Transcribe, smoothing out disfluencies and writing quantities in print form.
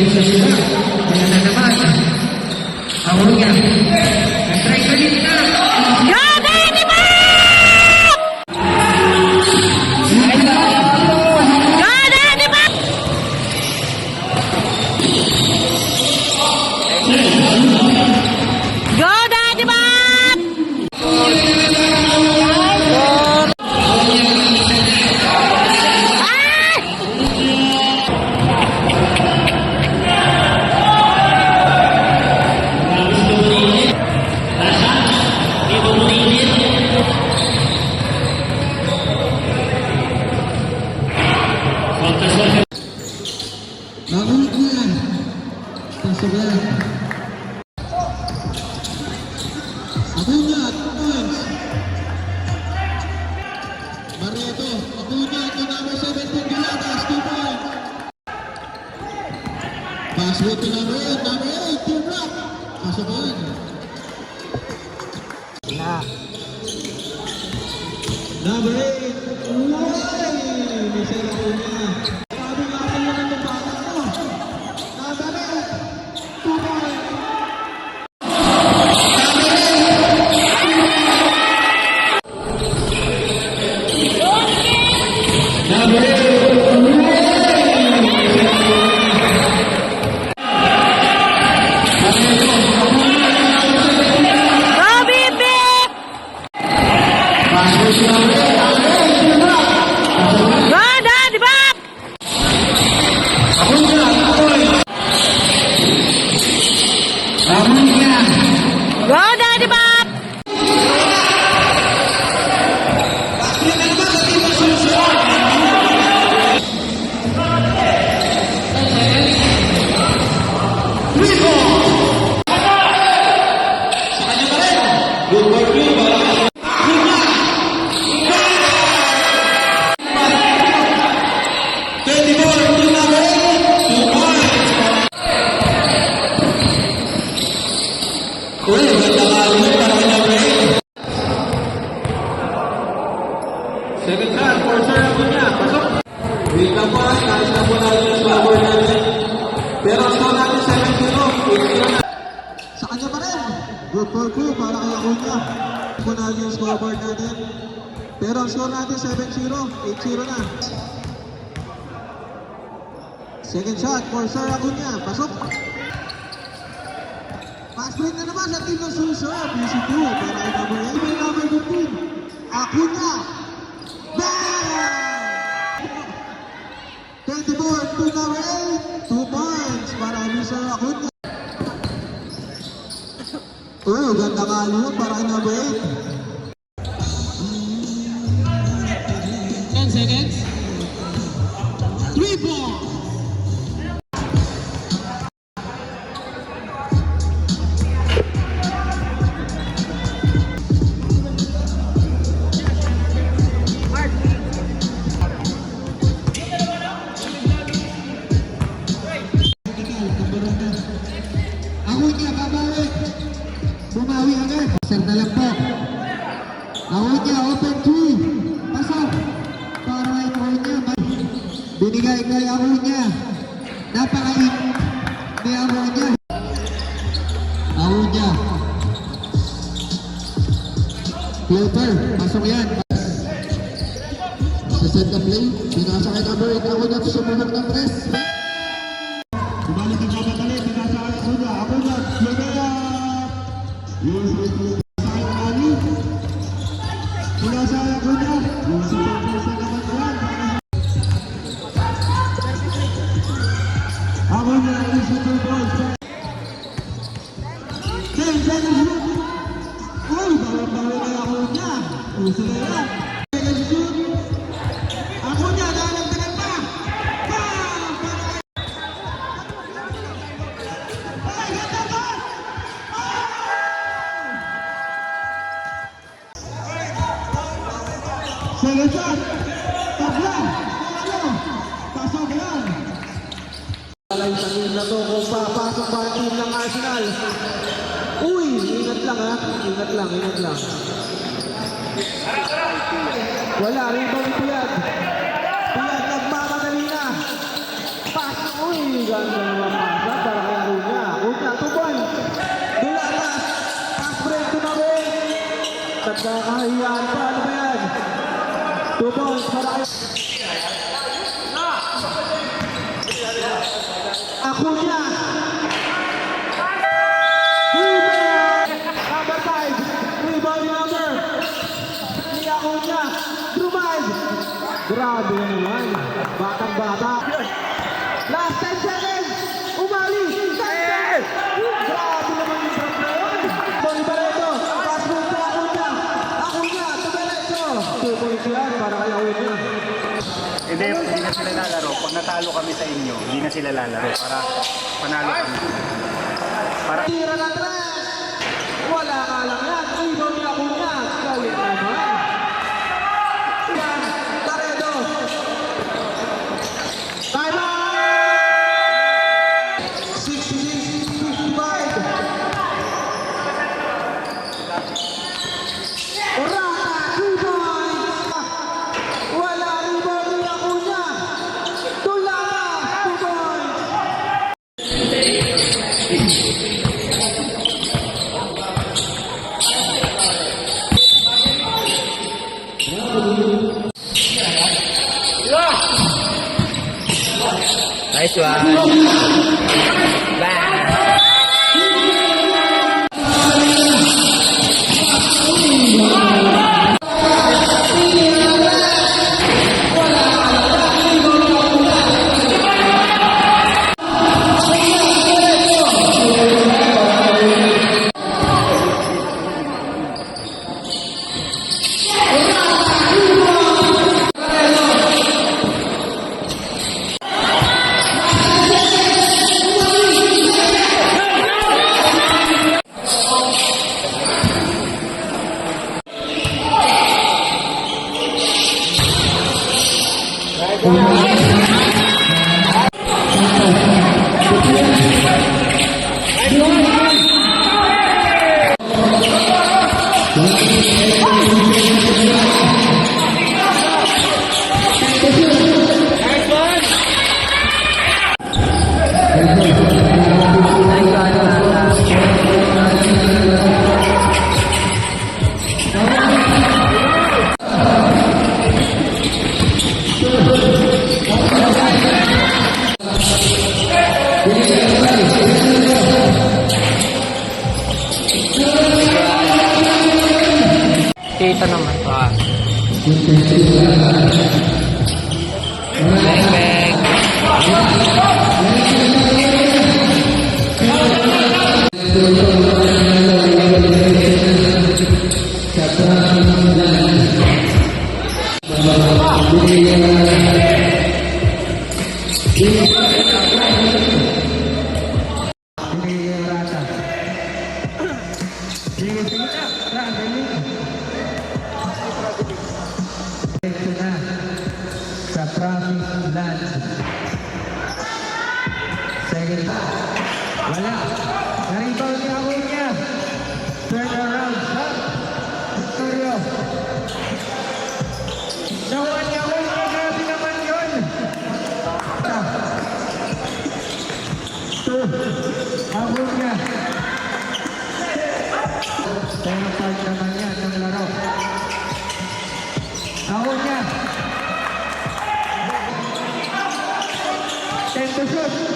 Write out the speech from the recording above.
sa sila. Kaya na naman. Ahonya. Nag-try ka din na. Goda di ba? Goda di ba? Goda di ba? Babalik mo yan. Pasabayan. Abunya, 2 points. Barreto, Abunya, to number 17, Giladas, 2 points. Pass with to number 8, Team Rock. Pasabayan. Number 8, Uy! Michelle Abunya. Sabi nga kayo ng lupakan mo. Number 8, 2 points. Goda di ba? Goda di ba? Second shot for Sir Abunya. Pasok. Wait lang po. Nais na po natin yung scoreboard natin. Pero ang score natin 7-0. Sa kanya pa rin. Good for two para kay Abunya. Po natin yung scoreboard natin. Pero ang score natin 7-0. 8-0 na. Second shot for Sir Abunya. Pasok. Fast break na naman sa team ng Suso. PC2 para kay number 8. Number 15. Abunya. Bang! 24 to number 8. 2 points para Mr. Acuña. Oh, ganda ka yun para kay number 8. 10 seconds. 3 points. Acuña, babawi. Bumawi agad. Sir na lang po. Acuña, open 3. Pasok. Para kay Acuña. Binigay kay Acuña. Napakain ni Acuña. Acuña. Floater. Pasok yan. Sa set the play. Pinasa kay number 8. Acuña sumulog ng press. Bumalik ang kapatali, pinasa kay Acuña. Acuña, Lugaya! Yung sa kay Ali. Pinasa kay Acuña. Yung sa pagpasa kapatlan. Acuña, yung sa pagpasa. 10 seconds shoot. Uy, bawal-bawal kay Acuña. Uso na yan. 10 seconds shoot. Acuña, nalagdagan pa. Second shot. Tablan. Pasok yan. Alay sa team na to kung papasok ba ang team ng Arsenal. Uy, ingat lang ha. Ingat lang, ingat lang. Wala, rebound Piyad. Piyad nagmamadali na. Pasok, uy, ganda naman pa. Nagkakahiyaan pa. Ano ba yan? 2 points para kayo. Acuna. Rebound. Number 5. Rebound number. Ni Acuna. Drummond. Grabe na naman. Batang-bata. Last 10 seconds. Umali. 10 seconds. Grabe naman yung drop na yun. Tony Barreto. Pass move to Acuna. Acuna to Barreto. 2 points yan para kay Acuna. Hindi na sila lalaro. Pag natalo kami sa inyo, hindi na sila lalaro para panalo kami. Para Tira na 3. Wala ka lang yan. Rebound ni Acuna. Galing naman. Yan. Barreto. Time out! 66-55. Oraka, 2 points. Wala rebound ni Acuna. Tula pa, 2 points. Nice one. Bye. Kita naman. Bang, bang. Sa promised land. Second pass. Wala. Na-rebound ni Acuna. Turn around. Shot. Victorio. Nawa ni Acuna. Grabe naman yun. Acuna. Second part naman yan ng laro. Acuna. 10 to shoot.